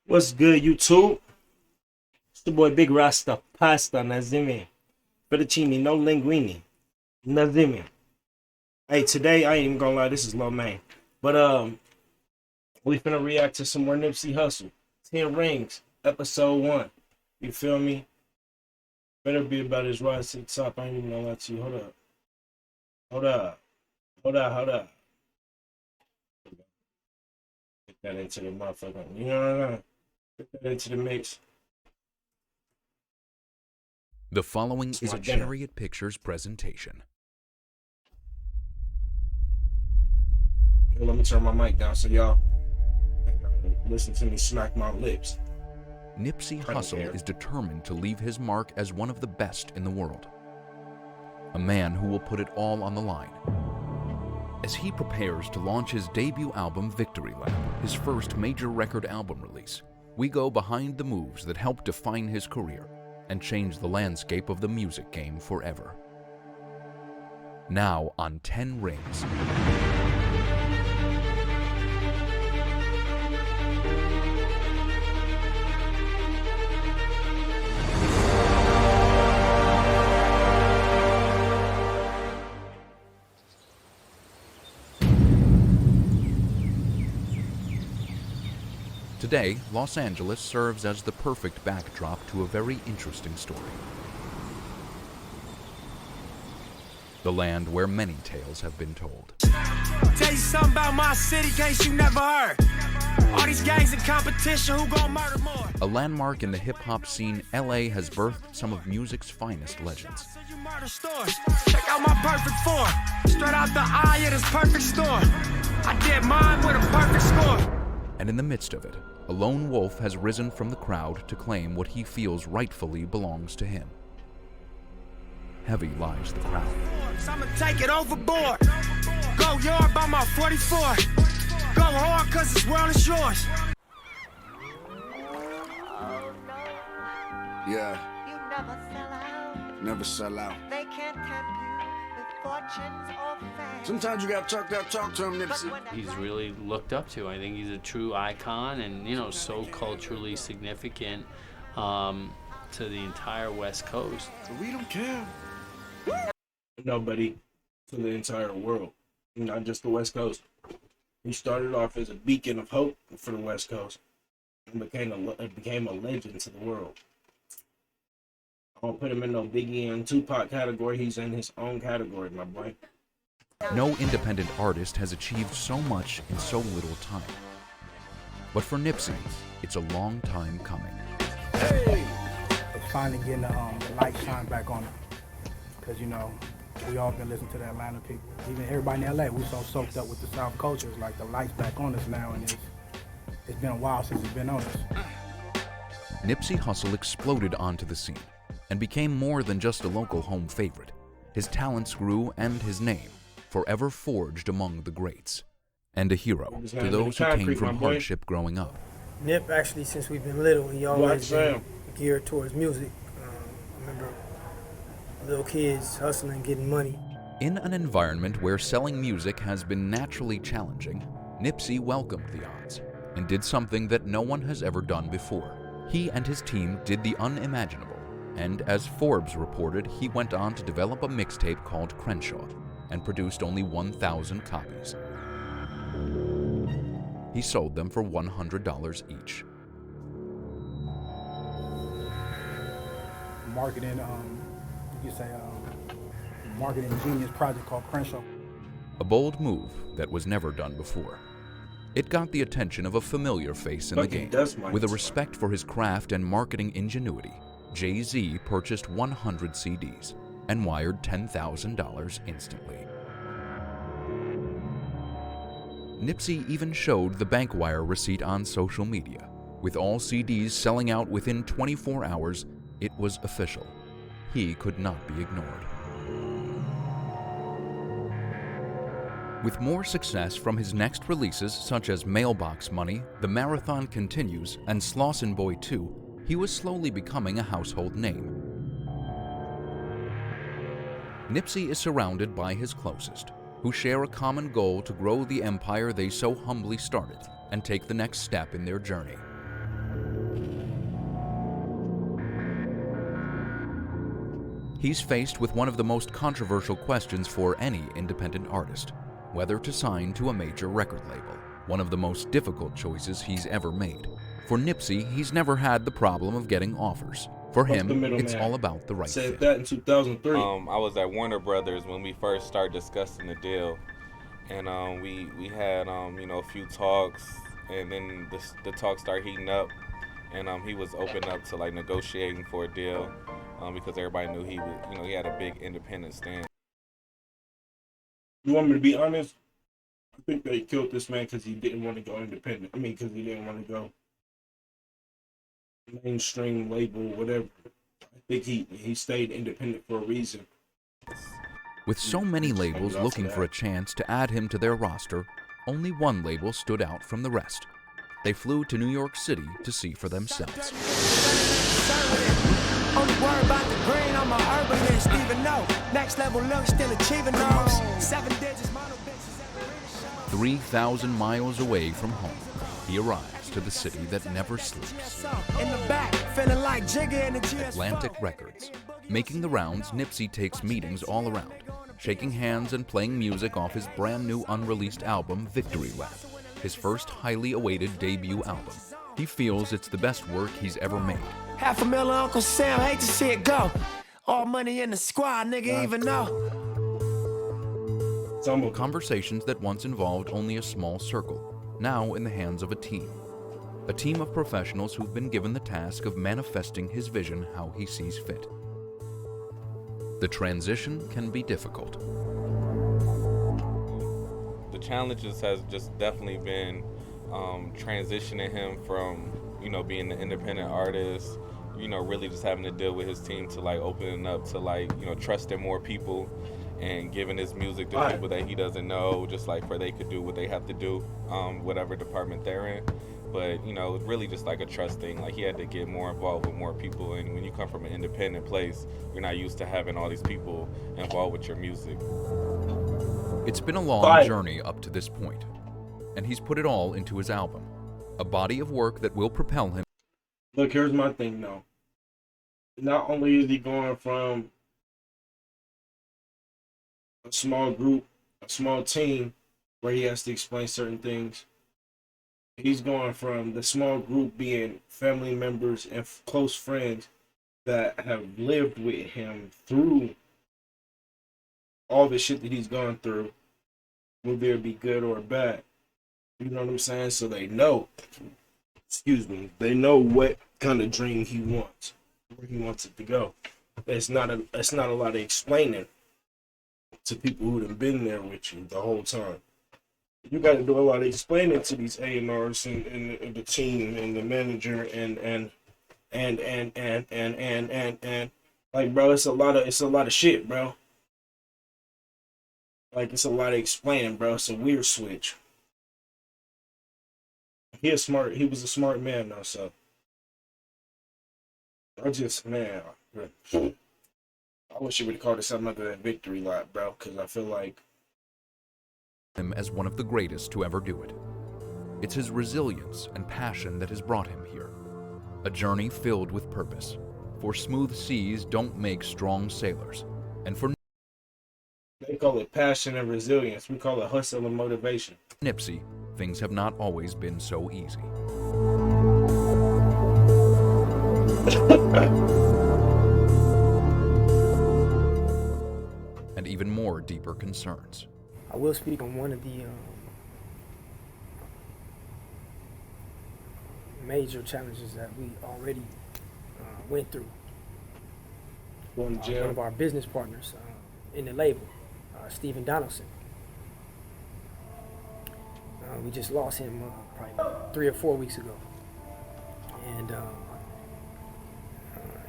What's good, YouTube? It's the boy Big Rasta Pasta Nazimi. Fettuccine, no linguine. Nazimi. Hey, today I ain't even gonna lie, this is low main. But we finna react to some more Nipsey Hussle. 10 Rings, episode 1. You feel me? Better be about his rise to the top. I ain't even gonna lie to you. Hold up. Hold up. Hold up, hold up. Get that into the motherfucker. You know what I'm saying? Get that into the mix. The following It's is my a dinner. Chariot Pictures presentation. Here, let me turn my mic down so y'all listen to me smack my lips. Nipsey Hussle is determined to leave his mark as one of the best in the world. A man who will put it all on the line. As he prepares to launch his debut album Victory Lap, his first major record album release, we go behind the moves that helped define his career and change the landscape of the music game forever. Now on 10 Rings. Today, Los Angeles serves as the perfect backdrop to a very interesting story. The land where many tales have been told. Tell you something about my city, case you never heard. All these gangs in competition, who gon' murder more? A landmark in the hip-hop scene, LA has birthed some of music's finest legends. You murder stores. Check out my perfect form. Straight out the eye of this perfect storm. I did mine with a perfect score. And in the midst of it, a lone wolf has risen from the crowd to claim what he feels rightfully belongs to him. Heavy lies the crown. I'ma take it overboard. Go yard by my 44. Go hard cause this world is yours. Yeah, You never sell out. never sell out. They can't tempt you with fortunes or fame. Sometimes you gotta talk to him, But Nipsey. when He's really looked up to. I think he's a true icon and, so culturally significant to the entire West Coast. We don't care. Nobody to the entire world, not just the West Coast. He started off as a beacon of hope for the West Coast and became a legend to the world. I don't put him in no Biggie and Tupac category. He's in his own category, my boy. No independent artist has achieved so much in so little time. But for Nipsey, it's a long time coming. It's finally getting the light shine back on it. Because, we all been listening to the Atlanta people. Even everybody in LA, we so soaked up with the South culture. It's like the light's back on us now, and it's been a while since it's been on us. Nipsey Hussle exploded onto the scene and became more than just a local home favorite. His talents grew and his name, forever forged among the greats, and a hero to those who came from hardship growing up. Nip, actually, since we've been little, he always been geared towards music. I remember little kids hustling, getting money. In an environment where selling music has been naturally challenging, Nipsey welcomed the odds and did something that no one has ever done before. He and his team did the unimaginable, and as Forbes reported, he went on to develop a mixtape called Crenshaw and produced only 1,000 copies. He sold them for $100 each. Marketing genius project called Crenshaw. A bold move that was never done before. It got the attention of a familiar face in the game. With a respect for his craft and marketing ingenuity, Jay-Z purchased 100 CDs and wired $10,000 instantly. Nipsey even showed the bank wire receipt on social media. With all CDs selling out within 24 hours, it was official. He could not be ignored. With more success from his next releases such as Mailbox Money, The Marathon Continues, and Slauson Boy 2, he was slowly becoming a household name. Nipsey is surrounded by his closest, who share a common goal to grow the empire they so humbly started and take the next step in their journey. He's faced with one of the most controversial questions for any independent artist: whether to sign to a major record label. One of the most difficult choices he's ever made. For Nipsey, he's never had the problem of getting offers. For him, it's all about the right Said fit. that in 2003. I was at Warner Brothers when we first started discussing the deal, and we had a few talks, and then the talks started heating up, and he was open up to like negotiating for a deal, because everybody knew he was, he had a big independent stand. You want me to be honest? I think they killed this man because he didn't want to go independent. I mean, because he didn't want to go mainstream label, whatever. I think he stayed independent for a reason. With so many labels looking for a chance to add him to their roster, only one label stood out from the rest. They flew to New York City to see for themselves. Only worry about the green on my herbalist, even though next level look still achieving those 7 digits, mono bitches. 3,000 miles away from home, he arrives to the city that never sleeps. In the back, feeling like Jigga in the GS4. Atlantic Records. Making the rounds, Nipsey takes meetings all around, shaking hands and playing music off his brand new unreleased album, Victory Lap, his first highly awaited debut album. He feels it's the best work he's ever made. $500,000 Uncle Sam, hate to see it go. All money in the squad, nigga, even though. Conversations that once involved only a small circle, now in the hands of a team. A team of professionals who've been given the task of manifesting his vision how he sees fit. The transition can be difficult. The challenges has just definitely been transitioning him from, being an independent artist, really just having to deal with his team to like opening up to like, trusting more people and giving his music to people that he doesn't know, just like where they could do what they have to do, whatever department they're in. But, really just like a trust thing. Like he had to get more involved with more people. And when you come from an independent place, you're not used to having all these people involved with your music. It's been a long journey up to this point, and he's put it all into his album, a body of work that will propel him. Look, here's my thing, though. Not only is he going from a small group, a small team, where he has to explain certain things, he's going from the small group being family members and close friends that have lived with him through all the shit that he's gone through, whether it be good or bad. You know what I'm saying? So they know, they know what kind of dream he wants, where he wants it to go. It's not a lot of explaining to people who have been there with you the whole time. You got to do a lot of explaining to these A&Rs and the team and the manager and like, bro, it's a lot of shit, bro. Like, it's a lot of explaining, bro. It's a weird switch. He was a smart man, though, so. I wish you would have called it something other than Victory Lap, bro, because I feel like him as one of the greatest to ever do it. It's his resilience and passion that has brought him here. A journey filled with purpose. For smooth seas don't make strong sailors. And for they call it passion and resilience. We call it hustle and motivation. Nipsey, things have not always been so easy. And even more deeper concerns. I will speak on one of the major challenges that we already went through. One of our business partners in the label, Stephen Donaldson. We just lost him probably 3 or 4 weeks ago. And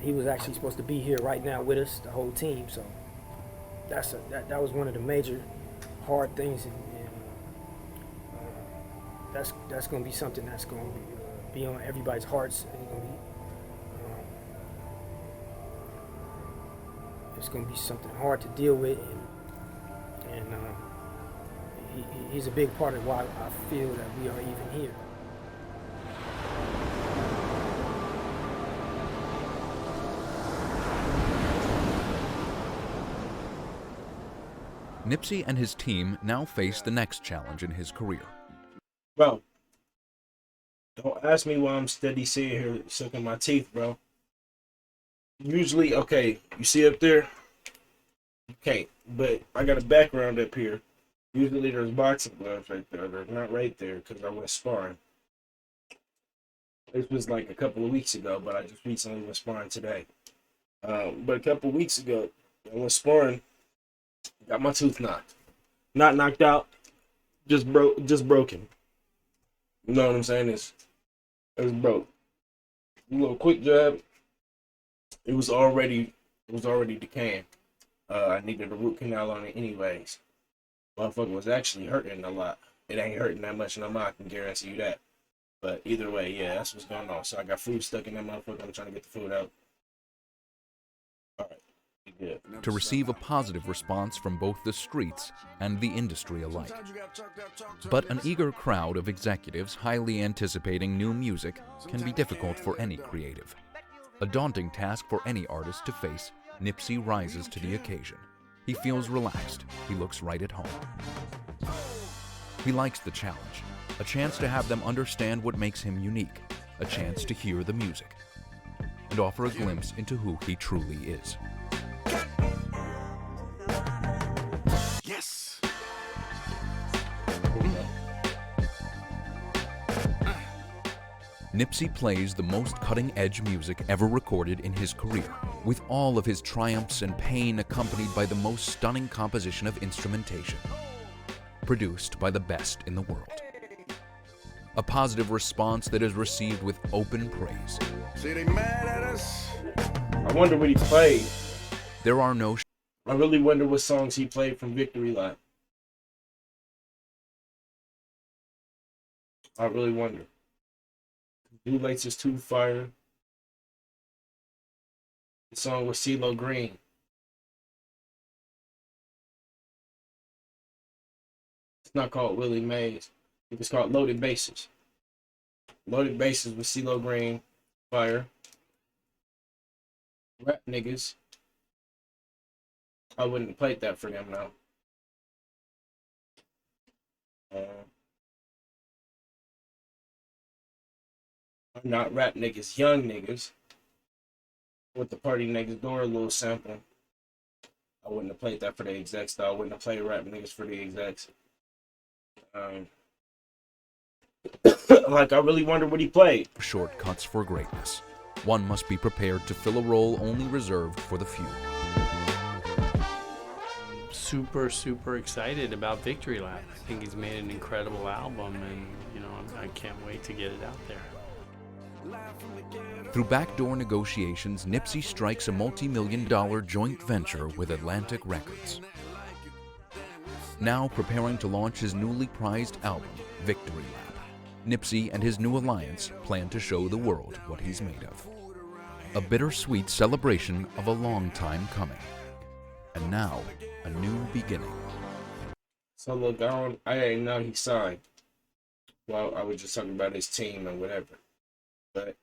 he was actually supposed to be here right now with us, the whole team. So that was one of the major hard things, and that's going to be something that's going to be on everybody's hearts. And it's going to be something hard to deal with, and he's a big part of why I feel that we are even here. Nipsey and his team now face the next challenge in his career. Bro, don't ask me why I'm steady sitting here sucking my teeth, bro. Usually, okay, you see up there? You can't, but I got a background up here. Usually there's boxing gloves right there. They're not right there because I went sparring. This was like a couple of weeks ago, but I just recently went sparring today. But a couple of weeks ago, I went sparring, got my tooth knocked. Not knocked out, just broken. You know what I'm saying? It was broke. A little quick jab. It was already decaying. I needed a root canal on it anyways. Motherfucker was actually hurting a lot. It ain't hurting that much no more, I can guarantee you that. But either way, yeah, that's what's going on. So I got food stuck in that motherfucker. I'm trying to get the food out. Alright, good. To receive a positive response from both the streets and the industry alike. But an eager crowd of executives highly anticipating new music can be difficult for any creative. A daunting task for any artist to face, Nipsey rises to the occasion. He feels relaxed. He looks right at home. He likes the challenge, a chance to have them understand what makes him unique, a chance to hear the music, and offer a glimpse into who he truly is. Yes. Nipsey plays the most cutting-edge music ever recorded in his career, with all of his triumphs and pain accompanied by the most stunning composition of instrumentation, produced by the best in the world. A positive response that is received with open praise. See, they mad at us. I wonder what he played. There are no I really wonder what songs he played from Victory Lap. I really wonder. Blue Lights is too fire. The song with CeeLo Green. It's not called Willie Mays. It's called Loaded Bases. Loaded Bases with CeeLo Green. Fire. Rap Niggas. I wouldn't have played that for them now. Not Rap Niggas, Young Niggas. With the Party Next Door, a little sample. I wouldn't have played that for the execs, though. I wouldn't have played Rap Niggas for the execs. Like, I really wonder what he played. shortcuts for greatness. One must be prepared to fill a role only reserved for the few. Super excited about Victory Lap. I think he's made an incredible album, and I can't wait to get it out there. Through backdoor negotiations, Nipsey strikes a multi-million-dollar joint venture with Atlantic Records. Now preparing to launch his newly prized album, Victory Lap, Nipsey and his new alliance plan to show the world what he's made of. A bittersweet celebration of a long time coming. And now, a new beginning. So look, I didn't know he signed. Well, I was just talking about his team and whatever. But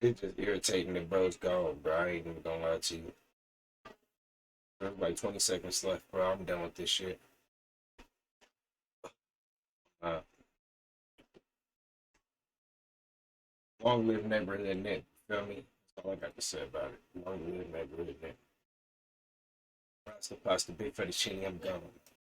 it's just irritating that bro's gone, bro. I ain't even gonna lie to you. There's like 20 seconds left, bro. I'm done with this shit. Long live neighborhood Nip. Feel me? That's all I got to say about it. Long live neighborhood Nip. Rasta pasta, big fettuccine, I'm gone.